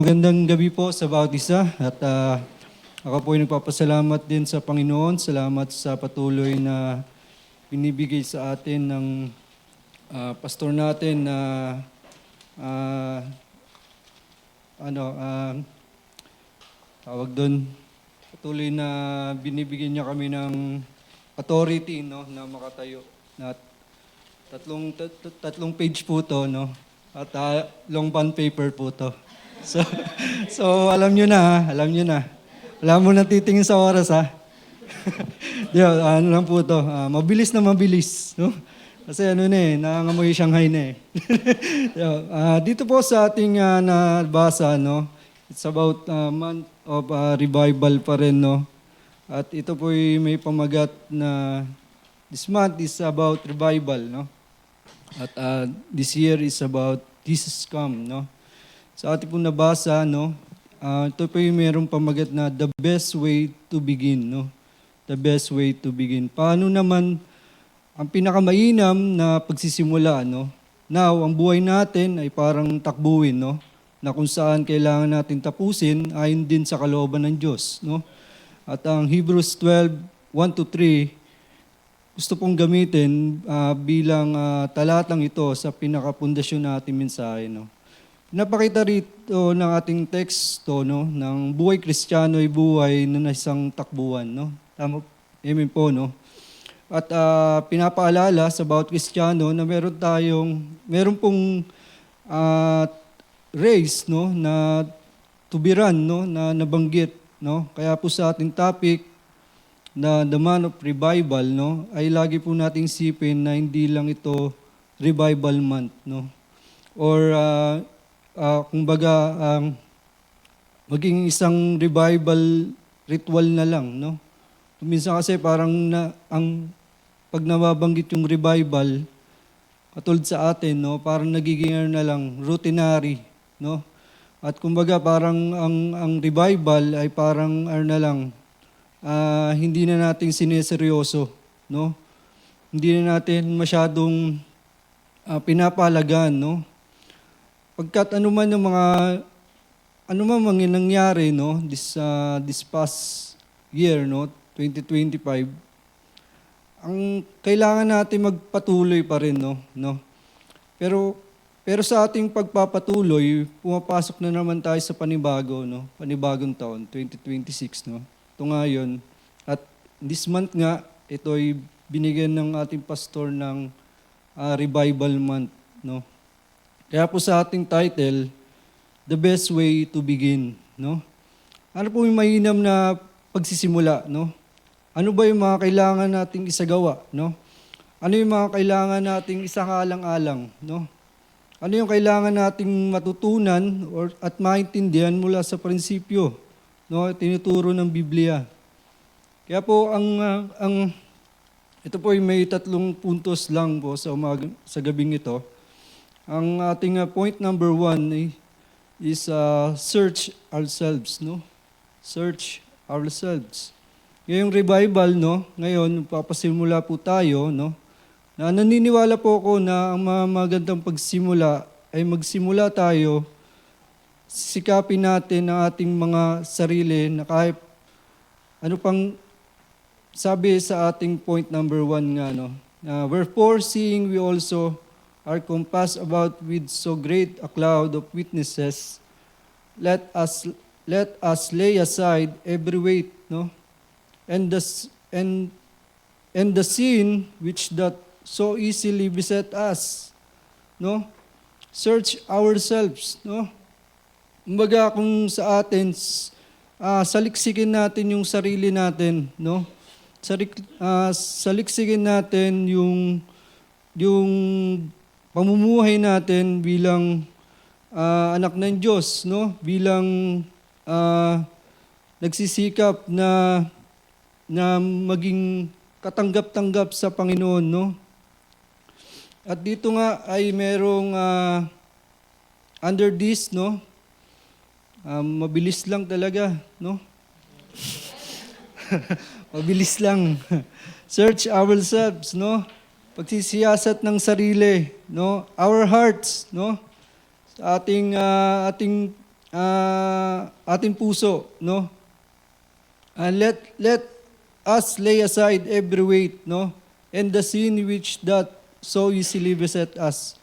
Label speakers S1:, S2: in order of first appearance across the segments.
S1: Magandang gabi po sa bawat isa at ako po ay nagpapasalamat din sa Panginoon. Salamat sa patuloy na binibigay sa atin ng pastor natin na ah, ano, tawag doon, patuloy na binibigyan niya kami ng authority, no, na makatayo. Na tatlong page po to, no, at long bond paper po to. So, so alam nyo na ha, alam nyo na. Wala mo nang titingin sa oras ha. Ano lang po to, mabilis na mabilis. No? Kasi ano na nangangamoy Shanghai na dito po sa ating nabasa, no? It's about month of revival pa rin, no? At ito po may pamagat na this month is about revival, no? At this year is about Jesus come, no? Sa ating pong nabasa, no, ito po yung mayroong pamagat na the best way to begin, no? The best way to begin. Paano naman ang pinakamainam na pagsisimula, no? Now, ang buhay natin ay parang takbuhin, no? Na kung saan kailangan natin tapusin ayon din sa kalooban ng Diyos, no? At ang Hebrews 12:1-3 gusto pong gamitin bilang talatang ito sa pinakapundasyon nating mensahe, no? Napakita rito ng ating teksto, no, ng buhay Kristiyano ay buhay na isang takbuhan, no? Tama, amen po, no? At pinapaalala sa bawat Kristiyano na meron pong race, no, na tubiran, no, na nabanggit, no? Kaya po sa ating topic na the month of revival, no, ay lagi po nating isipin na hindi lang ito revival month, no? Or kumbaga, maging isang revival ritual na lang, no? Minsan kasi parang pag nababanggit yung revival, katulad sa atin, no, parang nagiging na lang routinary, no? At kumbaga parang ang revival ay parang na lang, hindi na natin sineseryoso, no? Hindi na natin masyadong pinapalagan, no? Pagkat ano man mga nangyari, no, this past year, no, 2025, ang kailangan natin magpatuloy pa rin, no. Pero sa ating pagpapatuloy, pumapasok na naman tayo sa panibagong taon, 2026, no. Ito nga yun. At this month nga, ito ay binigyan ng ating pastor ng revival month, no. Kaya po sa ating title, The Best Way to Begin, no? Ano po yung mainam na pagsisimula, no? Ano ba yung mga kailangan nating isagawa, no? Ano yung mga kailangan nating isakaalang-alang, no? Ano yung kailangan nating matutunan at maintindihan mula sa prinsipyo, no? Tinuturo ng Biblia. Kaya po ito po ay may 3 puntos lang po sa gabing ito. Ang ating point number 1 is search ourselves, no? Search ourselves. Ngayong revival, no? Ngayon, papasimula po tayo, no? Na naniniwala po ako na ang magandang pagsimula ay magsimula tayo, sikapin natin ang ating mga sarili na kahit ano pang sabi sa ating point number 1 nga, no? Wherefore, seeing we also are compassed about with so great a cloud of witnesses, let us lay aside every weight, no, and the sin which doth so easily beset us, no. Search ourselves, no. Kumbaga kung sa atin, saliksikin natin yung sarili natin, no. Saliksikin natin yung pamumuhay natin bilang anak ng Diyos, no? Bilang nagsisikap na maging katanggap-tanggap sa Panginoon, no? At dito nga ay merong under this, no? Mabilis lang talaga, no? Mabilis lang. Search ourselves, no? Pagsisiyasat ng sarili, no? Our hearts, no? Sa ating ating puso, no? Let us lay aside every weight, no? And the sin which that so easily beset us.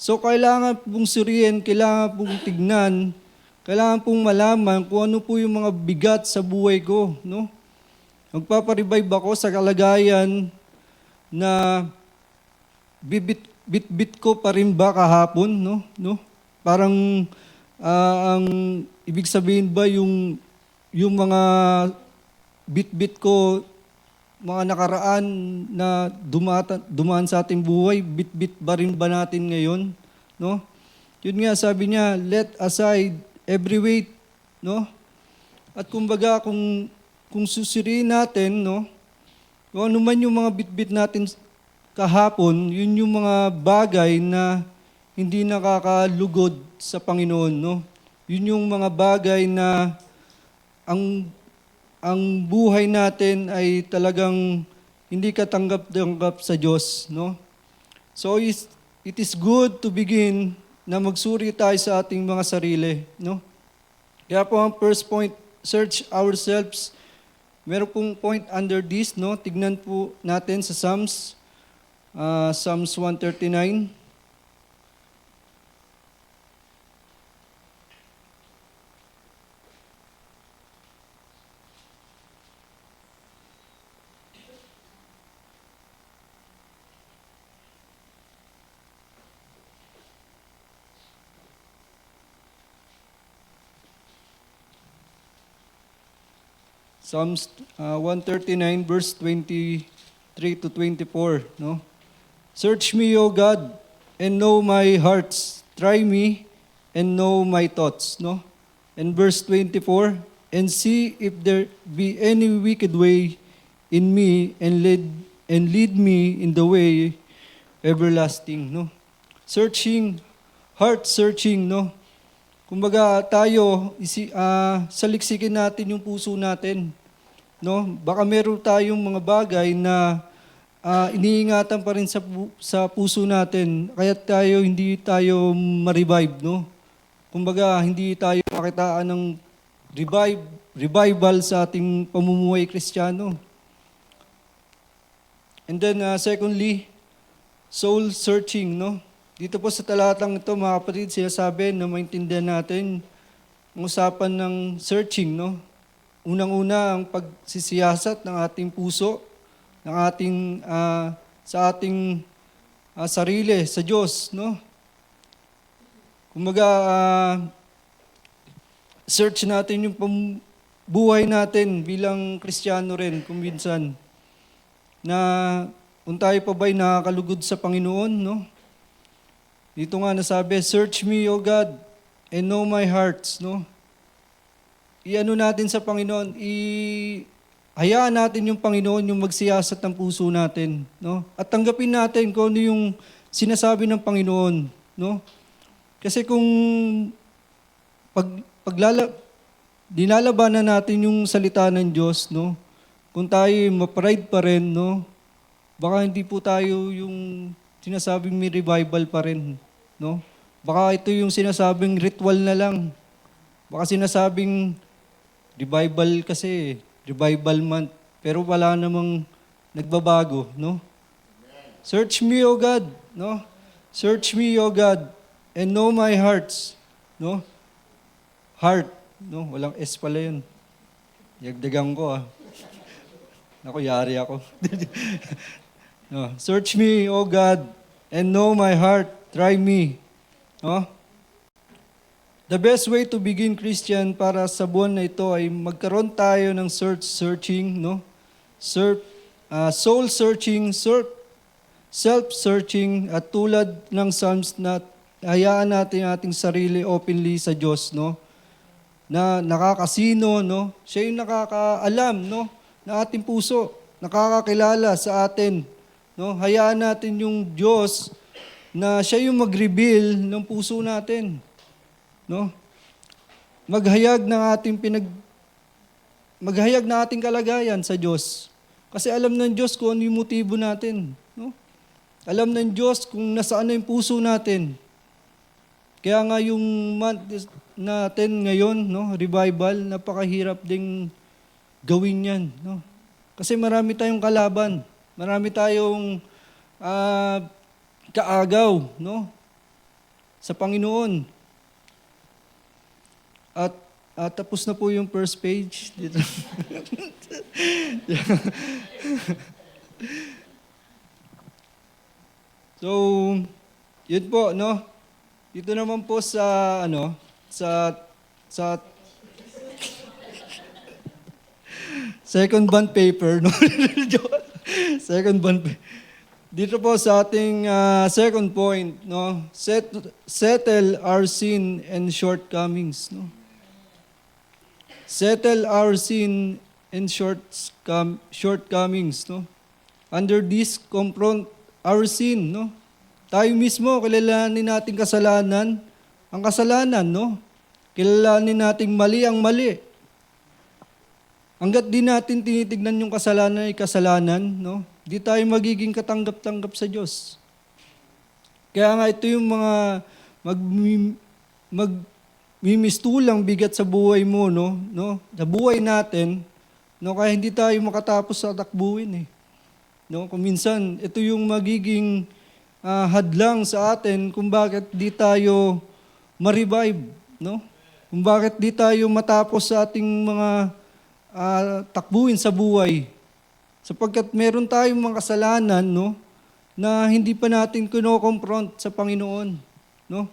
S1: So kailangan pong suriin, kailangan pong tignan, kailangan pong malaman kung ano po yung mga bigat sa buhay ko, no? Magpaparevive ako sa kalagayan na bit ko pa rin ba kahapon, no? No? Parang ang ibig sabihin ba yung mga bit ko, mga nakaraan na dumaan sa ating buhay, bit ba rin ba natin ngayon, no? Yun nga sabi niya, let aside every weight, no? At kumbaga kung susuriin natin, no, kung ano man yung mga bit natin kahapon, yun yung mga bagay na hindi nakakalugod sa Panginoon, no? Yun yung mga bagay na ang buhay natin ay talagang hindi katanggap-tanggap sa Diyos, no? So it is good to begin na magsuri tayo sa ating mga sarili, no? Kaya po ang first point, search ourselves. Meron pong point under this, no? Tignan po natin sa Psalms 139. Psalms 139 verse 23 to 24, no? Search me, O God, and know my hearts. Try me and know my thoughts, no? And verse 24, and see if there be any wicked way in me, and lead me in the way everlasting, no? Heart searching, no? Kumbaga tayo, saliksikin natin yung puso natin, no? Baka meron tayong mga bagay na iniingatan pa rin sa puso natin, kaya hindi tayo ma-revive, no? Kumbaga hindi tayo makitaan ng revival sa ating pamumuhay Kristiyano. And then secondly, soul searching, no? Dito po sa talatang ito, mga kapatid, sinasabi na maintindihan natin ang usapan ng searching, no? Unang-una, ang pagsisiyasat ng ating puso, ng ating, sa ating sarili, sa Diyos, no? Kumbaga, search natin yung buhay natin bilang Kristiyano rin, kung minsan, na kung tayo pa ba'y nakakalugod sa Panginoon, no? Dito nga nasabi, search me, O God, and know my hearts, no? Iano natin sa Panginoon, hayaan natin yung Panginoon yung magsiyasat ng puso natin, no? At tanggapin natin kung ano yung sinasabi ng Panginoon, no? Kasi kung dinalabanan natin yung salita ng Diyos, no? Kung tayo ma-pride pa rin, no? Baka hindi po tayo yung sinasabing may revival pa rin, no? Baka ito yung sinasabing ritual na lang. Baka sinasabing revival kasi, revival month, pero wala namang nagbabago, no? Search me, O God, no? Search me, O God, and know my hearts, no? Heart, no? Walang S pala yun. Yagdagan ko, Ako, yari ako. No. Search me, O God, and know my heart. Try me. No? The best way to begin Christian para sa buwan na ito ay magkaroon tayo ng searching, no? Soul searching, self-searching, at tulad ng Psalms na hayaan natin ating sarili openly sa Diyos, no? Na nakakasino, no? Siya yung nakakaalam, no? Na ating puso, nakakakilala sa atin, no? Hayaan natin yung Diyos na siya yung mag-reveal ng puso natin, no? Maghayag ng ating kalagayan sa Diyos. Kasi alam ng Diyos kung ano yung motibo natin, no? Alam ng Diyos kung nasaan na yung puso natin. Kaya nga yung month natin ngayon, no, revival, napakahirap ding gawin yan, no? Kasi marami tayong kalaban, marami tayong kaagaw, no, sa Panginoon. At tapos na po yung first page dito. So, yun po, no? Dito naman po sa sa second bond paper, no? Second bond dito po sa ating second point, no? Settle our sin and shortcomings, no? Settle our sin and shortcomings, no? Under this, confront our sin, no? Tayo mismo, kilalanin natin kasalanan, ang kasalanan, no? Kilalanin natin mali ang mali. Hanggat di natin tinitignan yung kasalanan ay kasalanan, no? Di tayo magiging katanggap-tanggap sa Diyos. Kaya nga ito yung mga magmimistulang bigat sa buhay mo, no? Sa buhay natin, no? Kaya hindi tayo makatapos sa takbuhin, eh. No? Kung minsan, ito yung magiging hadlang sa atin kung bakit di tayo ma-revive, no? Kung bakit di tayo matapos sa ating mga takbuhin sa buhay. Sapagkat meron tayong mga kasalanan, no, na hindi pa natin kino-confront sa Panginoon, no?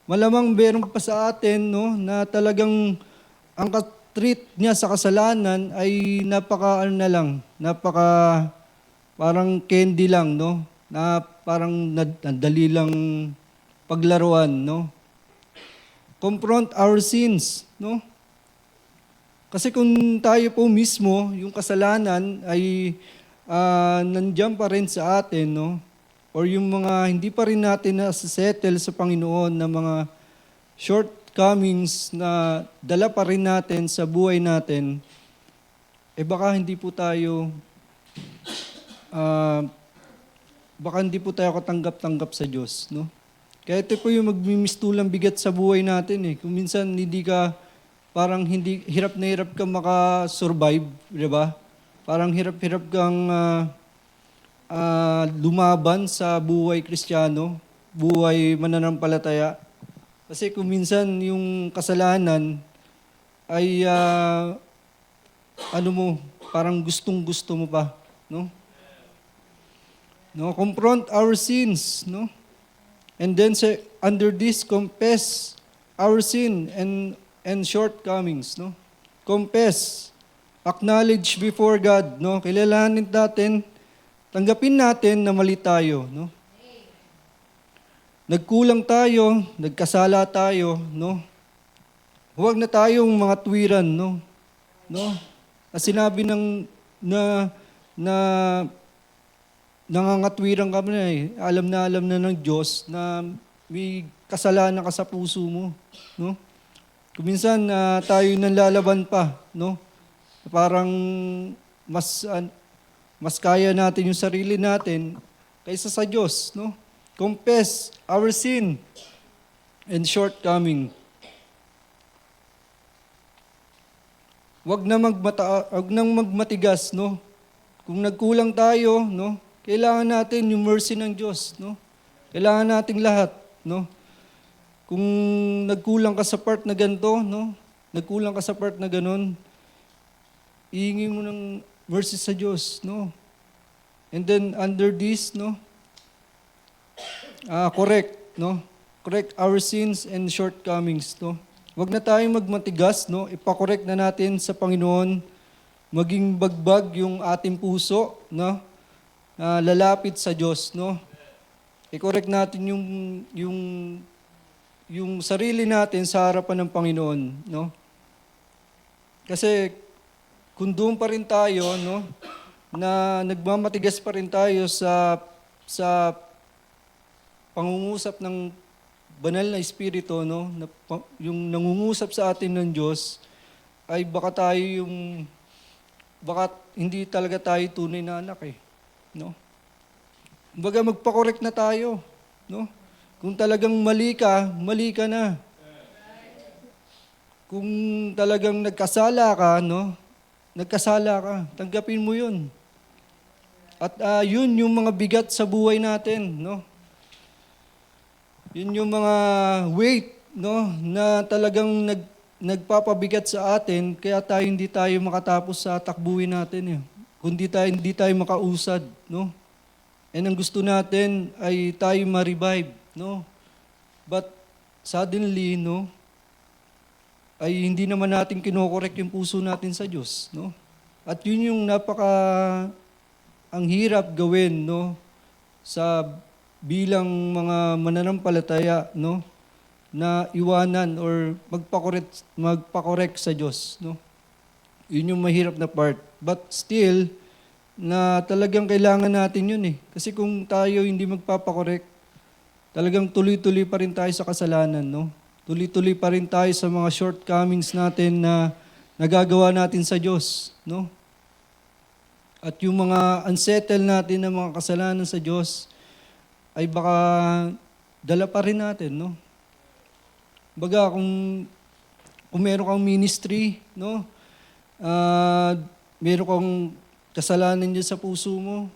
S1: Malamang meron pa sa atin, no, na talagang ang treat niya sa kasalanan ay napaka parang candy lang, no? Na parang nadali lang paglaruan, no? Confront our sins, no? Kasi kung tayo po mismo, yung kasalanan ay nandiyan pa rin sa atin, no? Or yung mga hindi pa rin natin na-settle sa Panginoon na mga shortcomings na dala pa rin natin sa buhay natin, baka hindi po tayo katanggap-tanggap sa Diyos, no? Kaya ito po yung magmimistulang bigat sa buhay natin, eh. Kung minsan parang hirap na hirap kang makasurvive, di ba? Parang hirap-hirap kang lumaban sa buhay Kristiyano, buhay mananampalataya. Kasi kung minsan yung kasalanan ay parang gustong-gusto mo pa, no? No, confront our sins, no? And then say, under this, confess our sin and shortcomings, no? Confess, acknowledge before God, no? Kilalanin natin, tanggapin natin na mali tayo, no? Nagkulang tayo, nagkasala tayo, no? Huwag na tayong mga tuwiran, no? No? Sinabi na nangangatwiran ka na, eh. Alam na ng Diyos na may kasalanan ka sa puso mo, no? Kung minsan tayo nanlalaban pa, no? Parang mas kaya natin yung sarili natin kaysa sa Diyos, no? Confess our sin and shortcoming. Wag nang magmatigas, no? Kung nagkulang tayo, no? Kailangan natin yung mercy ng Diyos, no? Kailangan nating lahat, no? Kung nagkulang ka sa part na ganito, no? Nagkulang ka sa part na ganon, ihingi mo ng mercy sa Diyos, no? And then under this, no? Correct, no? Correct our sins and shortcomings, no? Wag na tayong magmatigas, no? Ipakorek na natin sa Panginoon, maging bagbag yung ating puso, no? Lalapit sa Diyos, no? I-correct natin yung sarili natin sa harapan ng Panginoon, no? Kasi kung doon pa rin tayo, no, na nagmamatigas pa rin tayo sa pangungusap ng banal na Espiritu, no, na yung nangungusap sa atin ng Diyos, ay baka hindi talaga tayo tunay na anak, eh. No? Kumbaga magpa-correct na tayo, no? Kung talagang mali ka na. Kung talagang nagkasala ka, no? Nagkasala ka, tanggapin mo yun. At yun yung mga bigat sa buhay natin, no? Yun yung mga weight, no, na talagang nagpapabigat sa atin, kaya hindi tayo makatapos sa takbuhin natin. Kundi hindi tayo makausad, no? And ang gusto natin ay tayo ma-revive, no? But suddenly, no, ay hindi naman natin kinokorek yung puso natin sa Diyos, no? At yun yung ang hirap gawin, no, sa bilang mga mananampalataya, no, na iwanan or magpakorek sa Diyos, no. Yun yung mahirap na part. But still, na talagang kailangan natin yun eh. Kasi kung tayo hindi magpapakorek, talagang tuloy-tuloy pa rin tayo sa kasalanan, no. Tuloy-tuloy pa rin tayo sa mga shortcomings natin na nagagawa natin sa Diyos, no. At yung mga unsettled natin na mga kasalanan sa Diyos, ay baka dala pa rin natin, no? Baga, kung meron kang ministry, no? Meron kang kasalanan dyan sa puso mo,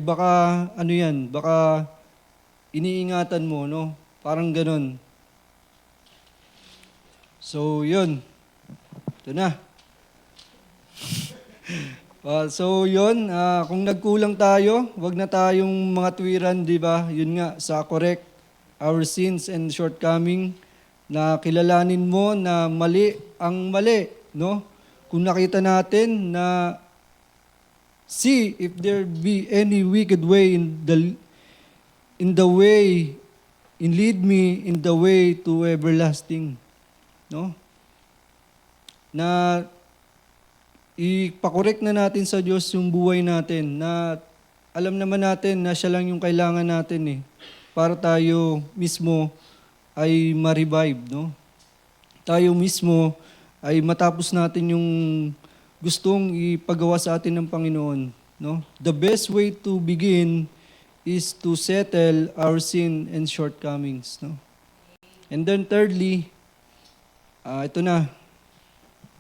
S1: baka, baka iniingatan mo, no? Parang ganun. So, yun. Ito na. So yun, kung nagkulang tayo, wag na tayong mga tuwiran, di ba? Yun nga, sa correct our sins and shortcoming, na kilalanin mo na mali ang mali, no? Kung nakita natin na see if there be any wicked way in the way, and lead me in the way to everlasting, no? Na ipakorek na natin sa Diyos yung buhay natin na alam naman natin na siya lang yung kailangan natin eh para tayo mismo ay ma-revive, no? Tayo mismo ay matapos natin yung gustong ipagawa sa atin ng Panginoon, no? The best way to begin is to settle our sin and shortcomings, no? And then thirdly, ito na.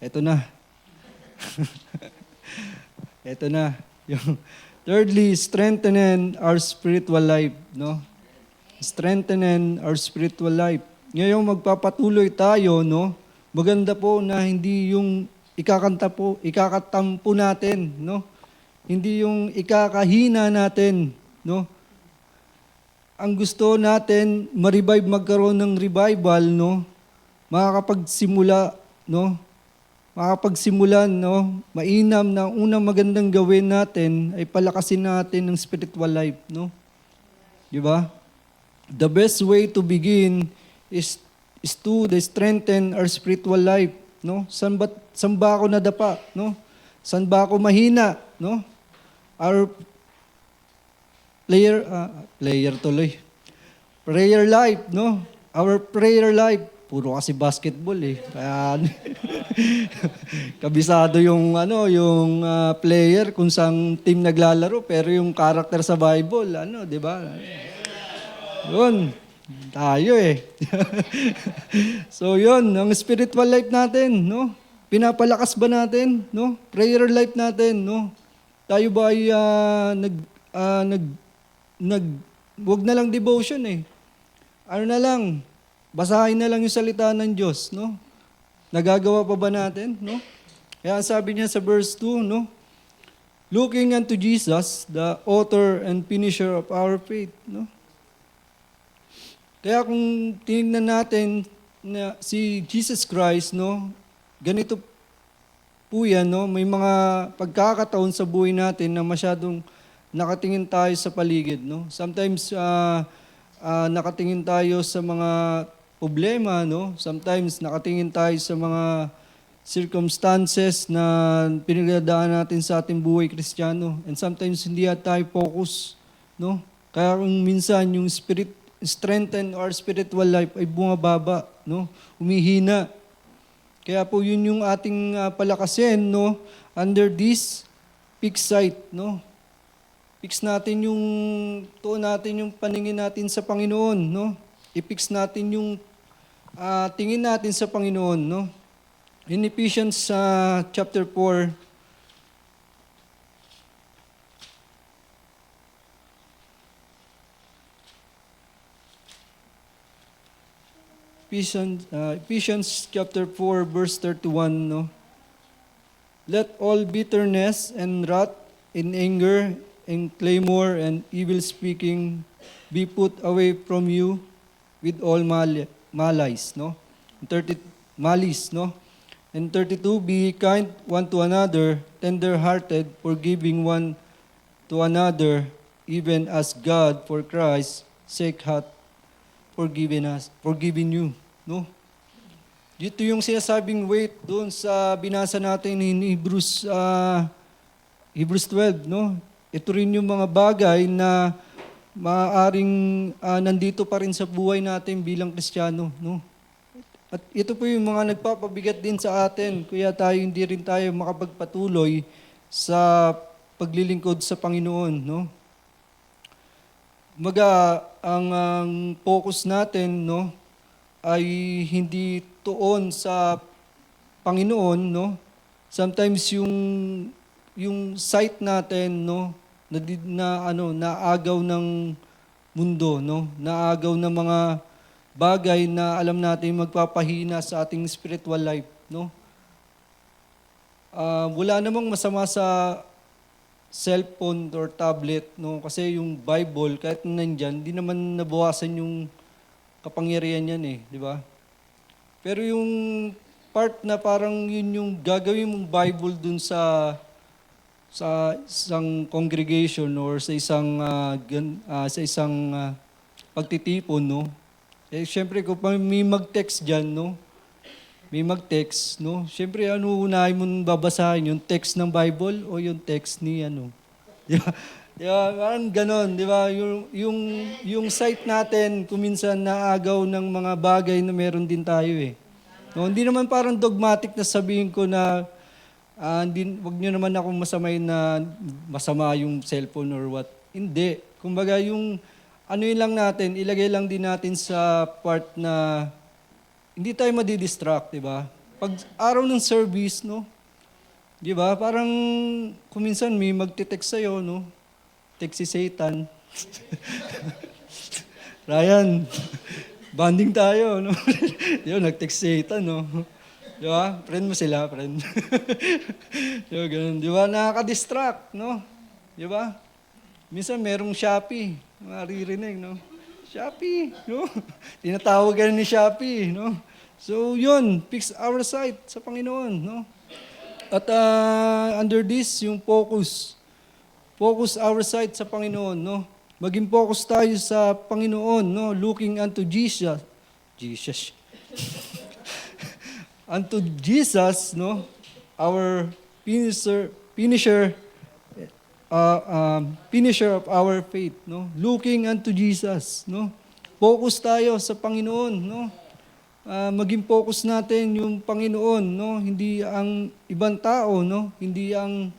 S1: Ito na. Yung thirdly, strengthen our spiritual life, no? Strengthen our spiritual life. Ngayon magpapatuloy tayo, no? Maganda po na hindi yung ikakatampo natin, no? Hindi yung ikakahina natin, no? Ang gusto natin, magkaroon ng revival, no? Makakapagsimula, no? No? Mainam na unang magandang gawin natin ay palakasin natin ng spiritual life, no? Di ba? The best way to begin is to strengthen our spiritual life, no? Saan ba ako nadapa, no? Saan ba ako mahina, no? Our prayer life, no? Our prayer life. Puro kasi basketball eh. Kaya kabisado yung player kung saan team naglalaro pero yung character sa Bible, 'di ba? Yun. Tayo eh. So yun, ang spiritual life natin, no? Pinapalakas ba natin, no? Prayer life natin, no? Tayo ba ay wag na lang devotion eh. Ano na lang, basahin na lang yung salita ng Diyos, no? Nagagawa pa ba natin, no? Kaya sabi niya sa verse 2, no? Looking unto Jesus, the author and finisher of our faith, no? Kaya kung tinignan natin na si Jesus Christ, no? Ganito po yan, no? May mga pagkakataon sa buhay natin na masyadong nakatingin tayo sa paligid, no? Sometimes nakatingin tayo sa mga problema, no? Sometimes nakatingin tayo sa mga circumstances na pinagdadaan natin sa ating buhay Kristiyano. And sometimes hindi tayo focus, no? Kaya kung minsan yung strengthen our spiritual life ay bumababa, no? Humihina. Kaya po yun yung ating palakasin, no? Under this fixed sight, no? fix natin yung tuon natin yung paningin natin sa Panginoon, no? I-fix natin yung tingin natin sa Panginoon, no? In Ephesians chapter 4, Ephesians chapter 4 verse 31, no? Let all bitterness and wrath and anger and clamor and evil speaking be put away from you with all malice, no? 30 malice, no? And 32, be kind one to another, tender-hearted, forgiving one to another, even as God for Christ's sake hath forgiven you, no? Dito yung sinasabing wait doon sa binasa natin in Hebrews 12, no? Ito rin yung mga bagay na maaaring nandito pa rin sa buhay natin bilang Kristiyano, no? At ito po yung mga nagpapabigat din sa atin, kaya hindi rin tayo makapagpatuloy sa paglilingkod sa Panginoon, no? Ang focus natin, no, ay hindi tuon sa Panginoon, no? Sometimes yung sight natin, no, naagaw ng mundo, no? Naagaw ng mga bagay na alam natin magpapahina sa ating spiritual life, no? Wala namang masama sa cellphone or tablet, no? Kasi yung Bible, kahit nandyan, di naman nabawasan yung kapangyarihan yan di ba? Pero yung part na parang yun yung gagawin mong Bible dun sa isang congregation or sa isang pagtitipon, no? Syempre kung may mag-text diyan, no? May mag-text, no? Syempre unahin mo babasahin yung text ng Bible o yung text ni Di ba? Di ba? Parang ganon, di ba? Yung sight natin, kuminsan naagaw ng mga bagay na meron din tayo No, hindi naman parang dogmatic na sabihin ko na wag niyo naman ako masama yung cellphone or what. Hindi. Kumbaga yun lang natin, ilagay lang din natin sa part na hindi tayo madidistract, di ba? Pag araw ng service, no? Di ba? Parang kuminsan may magte-text sa'yo, no? Text si Satan. Ryan, banding tayo, no? Yun, nag-text si Satan, no? Di ba? Friend mo sila, friend. Di ba, ganun. Di ba? Nakaka-distract, no? Di ba? Minsan merong Shopee, maririnig, no? Shopee, no? Tinatawag ka ni Shopee, no? So, yun, fix our sight sa Panginoon, no? At under this, yung focus our sight sa Panginoon, no? Maging focus tayo sa Panginoon, no? Looking unto Jesus. Unto Jesus, no? Our finisher of our faith, no? Looking unto Jesus, no? Focus tayo sa Panginoon, no? Maging focus natin yung Panginoon, no? Hindi ang ibang tao, no? Hindi ang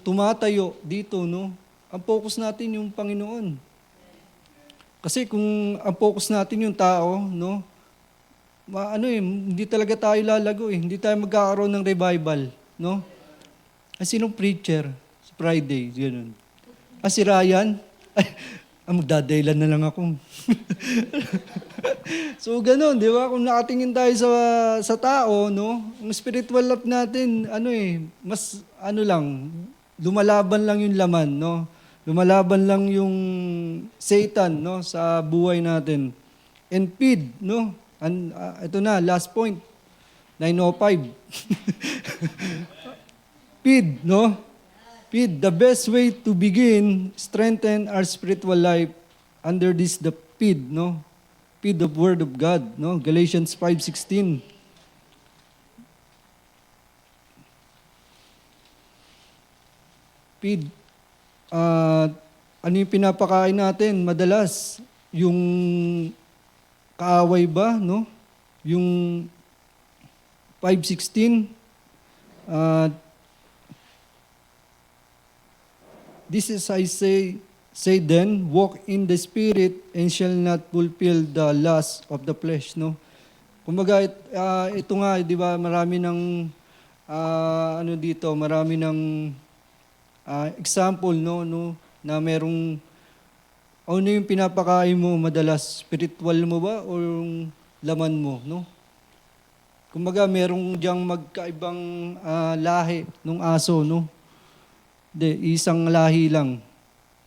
S1: tumatayo dito, no? Ang focus natin yung Panginoon. Kasi kung ang focus natin yung tao, no? Hindi talaga tayo lalago Hindi tayo magkakaroon ng revival, no? Sinong preacher? Sa Friday, gano'n. Si Ryan? Magdadaylan na lang ako. So, gano'n, di ba? Kung nakatingin tayo sa tao, no? Ang spiritual life natin, mas, lumalaban lang yung laman, no? Lumalaban lang yung Satan, no? Sa buhay natin. And feed, no? Ito na, last point. 9:05. Feed, no? Feed, the best way to begin, strengthen our spiritual life under the feed, no? Feed of Word of God, no? Galatians 5:16. Feed. Ano yung pinapakain natin? Madalas, yung kaaway ba, no? Yung 5:16, This is I say then, walk in the Spirit and shall not fulfill the lust of the flesh, no? Kumbaga, ito nga, di ba, marami ng, marami ng example, no, na merong, ano yung pinapakain mo madalas, spiritual mo ba o yung laman mo, no? Kumbaga, merong diyang magkaibang lahi ng aso, no? Hindi, isang lahi lang.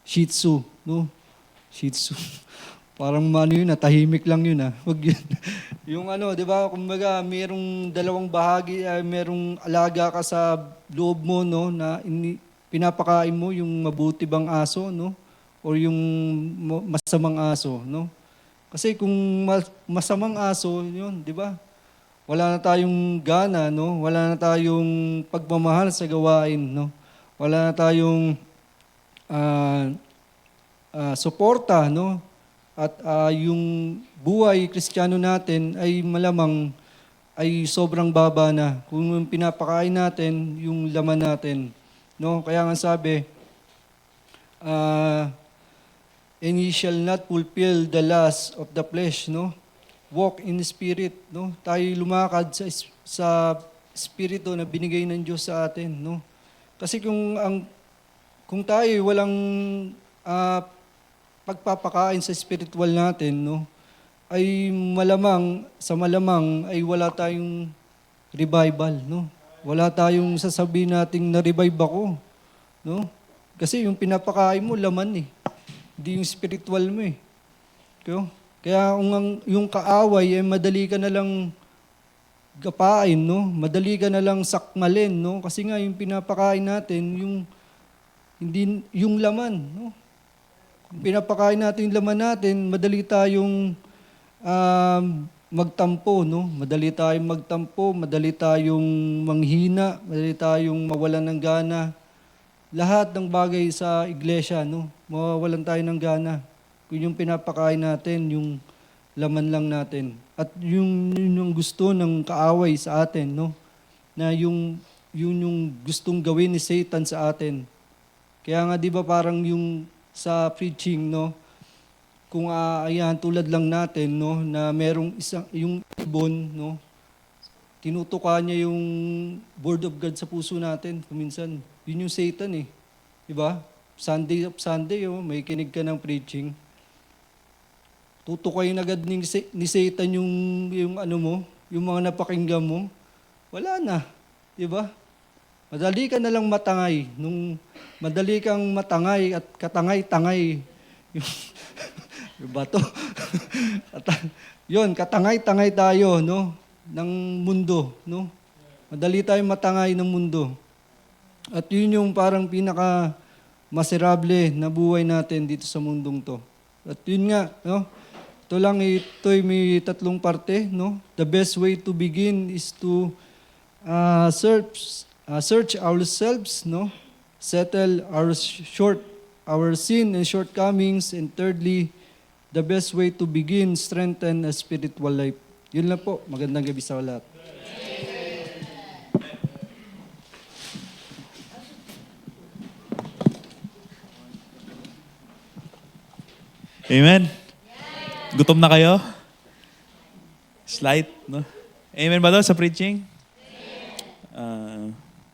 S1: Shih Tzu, no? Shih Tzu. Parang yun, tahimik lang yun, Wag yun. Yung di ba, kumbaga, merong dalawang bahagi, merong alaga ka sa loob mo, no? Na pinapakain mo yung mabuti bang aso, no? O yung masamang aso, no? Kasi kung masamang aso, yun, di ba? Wala na tayong gana, no? Wala na tayong pagmamahal sa gawain, no? Wala na tayong suporta, no? At yung buhay Kristiyano natin ay malamang ay sobrang baba na. Kung yung pinapakain natin, yung laman natin, no? Kaya nga sabi, and ye shall not fulfill the lust of the flesh, no? Walk in the Spirit, no? Tayo lumakad sa Espiritu na binigay ng Diyos sa atin, no? Kasi kung tayo walang pagpapakain sa spiritual natin, no? Ay malamang ay wala tayong revival, no? Wala tayong sasabihin nating na-revive ako, no? Kasi yung pinapakain mo laman hindi yung spiritual mo Kaya yung kaaway ay madali ka na lang gapain, no? Madali ka na lang sakmalin, no? Kasi nga yung pinapakain natin, hindi yung laman, no? Kung pinapakain natin yung laman natin, madali tayong magtampo, no? Madali tayong magtampo, madali tayong manghina, madali tayong mawalan ng gana. Lahat ng bagay sa iglesia, no? Mawawalan tayo ng gana. Kung yung pinapakain natin, yung laman lang natin. At yung gusto ng kaaway sa atin, no? Na yung gustong gawin ni Satan sa atin. Kaya nga 'di ba parang yung sa preaching, no? Kung tulad lang natin, no, na merong yung ibon, no? Tinutuka niya yung word of God sa puso natin. Kuminsan, yun yung Satan 'Di ba? Sunday, may kinig ka ng preaching. Tutukayin agad ni Satan yung yung mga napakinggan mo. Wala na, 'di ba? Madali ka na lang matangay. Madali kang matangay at katangay-tangay. Yung bato. Yun, katangay-tangay tayo, no? Ng mundo, no? Madali tayong matangay ng mundo. At yun yung parang pinaka miserable na buhay natin dito sa mundong to. At yun nga, no? Ito'y may 3 parte, no? The best way to begin is to search ourselves, no? Settle our sin and shortcomings, and thirdly, the best way to begin, strengthen a spiritual life. Yun lang po. Magandang gabi sa lahat.
S2: Amen? Gutom na kayo? Slight, no? Amen ba daw sa preaching?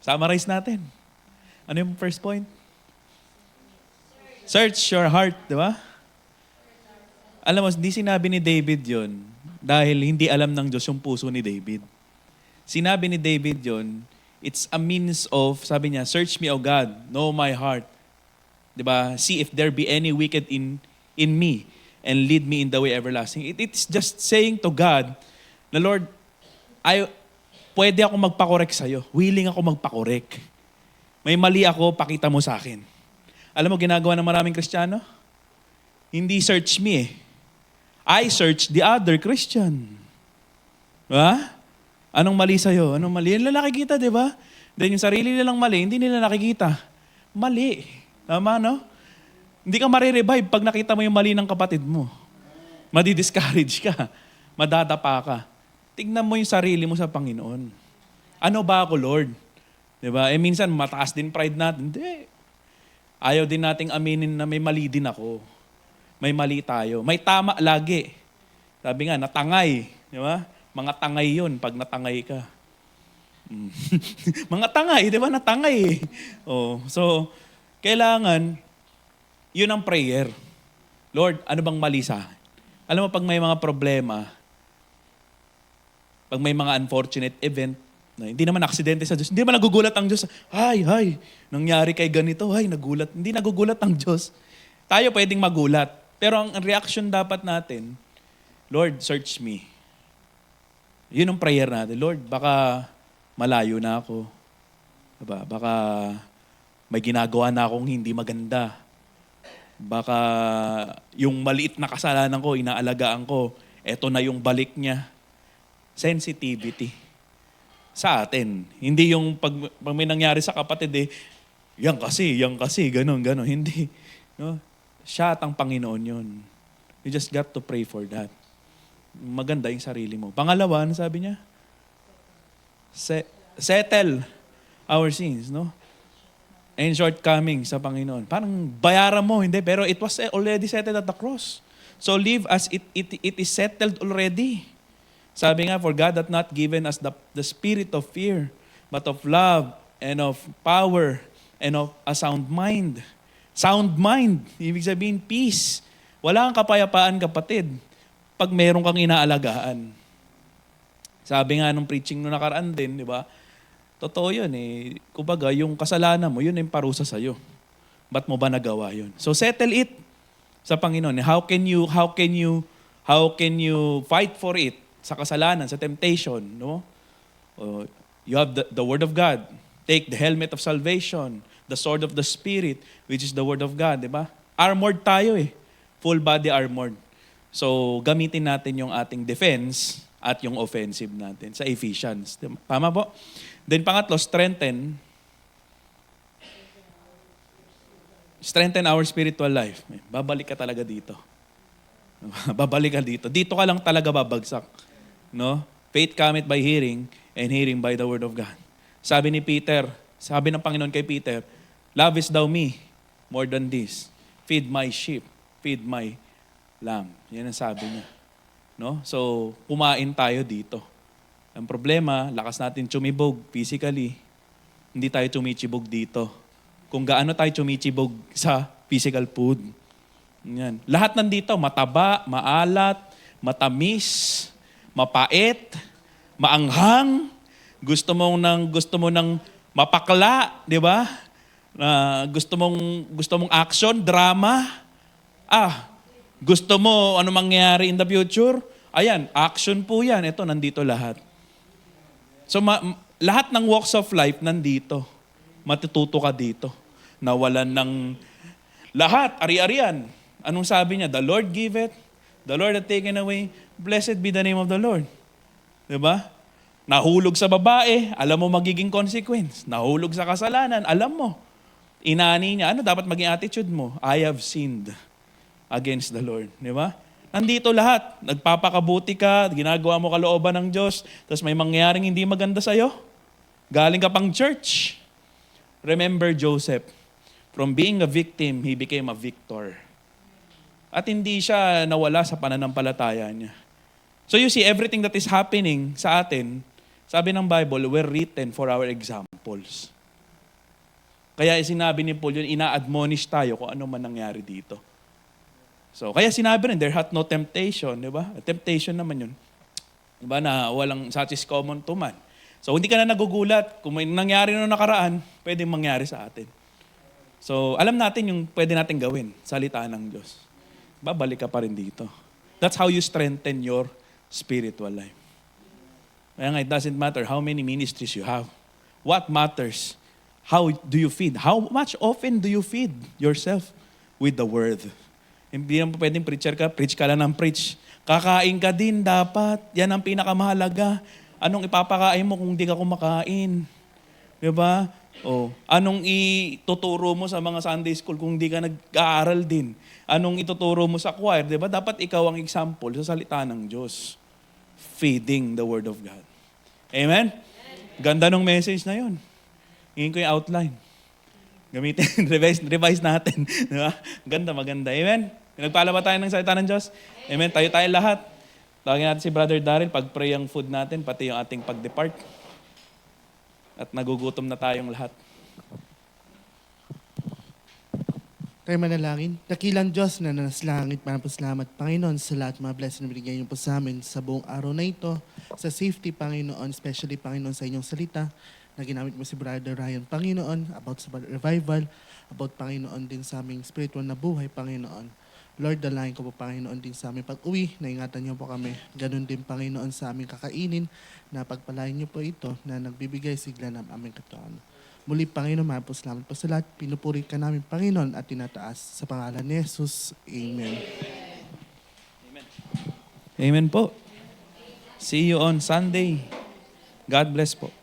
S2: Summarize natin. Ano yung first point? Search your heart, di ba? Alam mo, hindi sinabi ni David yon dahil hindi alam ng Diyos yung puso ni David. Sinabi ni David yon, it's a means of, sabi niya, search me, O God, know my heart. Di ba? See if there be any wicked in me and lead me in the way everlasting. It's just saying to God, na Lord, pwede ako magpakorek sa'yo. Willing ako magpakorek. May mali ako, pakita mo sa akin. Alam mo, ginagawa ng maraming Kristiyano? Hindi search me I search the other Christian. Diba? Anong mali sa'yo? Anong mali? Yan lang nakikita, di ba? Then yung sarili nilang mali, hindi nila nakikita. Mali. Tama, no? Hindi ka marirevive pag nakita mo yung mali ng kapatid mo. Madi-discourage ka. Madadapa ka. Tignan mo yung sarili mo sa Panginoon. Ano ba ako, Lord? Diba? Minsan mataas din pride natin. Hindi. Ayaw din nating aminin na may mali din ako. May mali tayo. May tama lagi. Sabi nga, natangay. Di ba? Mga tangay yun pag natangay ka. Mga tangay, di ba? Natangay eh. Oh, so, kailangan, yun ang prayer. Lord, ano bang mali sa akin? Alam mo, pag may mga problema, pag may mga unfortunate event, na hindi naman aksidente sa Diyos, hindi naman nagugulat ang Diyos. Ay, nangyari kay ganito, nagulat. Hindi nagugulat ang Diyos. Tayo pwedeng magulat. Pero ang reaction dapat natin, Lord, search me. Yun ang prayer natin. Lord, baka malayo na ako. Diba? Baka may ginagawa na akong hindi maganda. Baka yung maliit na kasalanan ko, inaalagaan ko, eto na yung balik niya. Sensitivity sa atin. Hindi yung pag may nangyari sa kapatid, yan kasi, ganon. Hindi. No? Siya at ang Panginoon yun. You just got to pray for that. Maganda yung sarili mo. Pangalawa, ano sabi niya? Settle our sins, no? And shortcomings sa Panginoon. Parang bayaran mo, hindi. Pero it was already settled at the cross. So live as it is settled already. Sabi nga, for God hath not given us the spirit of fear, but of love and of power and of a sound mind. Sound mind, ibig sabihin peace. Wala kang kapayapaan, kapatid, pag meron kang inaalagaan. Sabi nga nung preaching nung nakaraan din, di ba? Totoo yun eh. Kumbaga, yung kasalanan mo, yun yung parusa sa'yo. Ba't mo ba nagawa yun? So settle it sa Panginoon. How can you fight for it? Sa kasalanan, sa temptation, no? You have the Word of God. Take the helmet of salvation, the sword of the Spirit, which is the Word of God, di ba? Armored tayo eh. Full body armored. So, gamitin natin yung ating defense at yung offensive natin sa Ephesians. Tama po? Then pangatlo, strengthen our spiritual life. Babalik ka talaga dito. Babalik ka dito. Dito ka lang talaga babagsak. No? Faith cometh by hearing, and hearing by the word of God. Sabi ng Panginoon kay Peter, lovest thou me more than this? Feed my sheep, feed my lamb. Yan ang sabi niya. No? So, kumain tayo dito. Ang problema, lakas natin tumibog physically. Hindi tayo tumichibog dito. Kung gaano tayo tumichibog sa physical food. Yan. Lahat nandito, mataba, maalat, matamis, mapait, maanghang, gusto mo ng mapakla, di ba? Gusto mong action, drama. Gusto mo ano mangyayari in the future? Ayan, action po yan. Ito, nandito lahat. So, lahat ng walks of life nandito. Matututo ka dito. Nawalan ng lahat, ari-arian. Anong sabi niya? The Lord giveth, the Lord hath taken away. Blessed be the name of the Lord. Diba? Nahulog sa babae, alam mo magiging consequence. Nahulog sa kasalanan, alam mo. Inani niya, ano dapat maging attitude mo? I have sinned against the Lord. Diba? Nandito lahat. Nagpapakabuti ka, ginagawa mo kalooban ng Diyos, tapos may mangyaring hindi maganda sa'yo. Galing ka pang church. Remember Joseph. From being a victim, he became a victor. At hindi siya nawala sa pananampalataya niya. So you see, everything that is happening sa atin, sabi ng Bible, were written for our examples. Kaya sinabi ni Paul yun, ina-admonish tayo kung ano man nangyari dito. So, kaya sinabi rin, there hath no temptation, di ba? Temptation naman yun. Di ba na walang such is common to man. So, hindi ka na nagugulat. Kung may nangyari noong nakaraan, pwedeng mangyari sa atin. So, alam natin yung pwede natin gawin, salita ng Diyos. Babalik ka pa rin dito. That's how you strengthen your spiritual life. Kaya nga, it doesn't matter how many ministries you have. What matters? How do you feed? How much often do you feed yourself with the Word? Hindi naman pwedeng preach ka lang ng preach. Kakain ka din dapat. Yan ang pinakamahalaga. Anong ipapakain mo kung hindi ka kumakain? Diba? Anong ituturo mo sa mga Sunday school kung hindi ka nag-aaral din? Anong ituturo mo sa choir? Diba? Dapat ikaw ang example sa salita ng Diyos. Feeding the Word of God. Amen? Ganda ng message na yun. Hingin ko yung outline. Gamitin, revise natin. Di ba? Ganda, maganda. Amen? Pinagpala ba tayo ng salita ng Diyos? Amen? Tayo lahat. Tawagin natin si Brother Daryl, pag-pray ang food natin, pati yung ating pag-depart. At nagugutom na tayong lahat.
S3: Tayo manalangin. Dakilang Diyos na nasa langit, maraming po salamat, Panginoon, sa lahat mga blessing na binigay niyo po sa amin sa buong araw na ito. Sa safety, Panginoon, especially, Panginoon, sa inyong salita na ginamit mo si Brother Ryan, Panginoon, about sa revival, about, Panginoon, din sa aming spiritual na buhay, Panginoon. Lord, dalahin ko po, Panginoon, din sa aming pag-uwi, na ingatan niyo po kami. Ganon din, Panginoon, sa aming kakainin, na pagpalain niyo po ito, na nagbibigay sigla ng aming katawan. Muli, Panginoon, maraming po salamat po sa lahat. Pinupuri ka namin, Panginoon, at tinataas sa pangalan ni Jesus. Amen.
S2: Amen po. See you on Sunday. God bless po.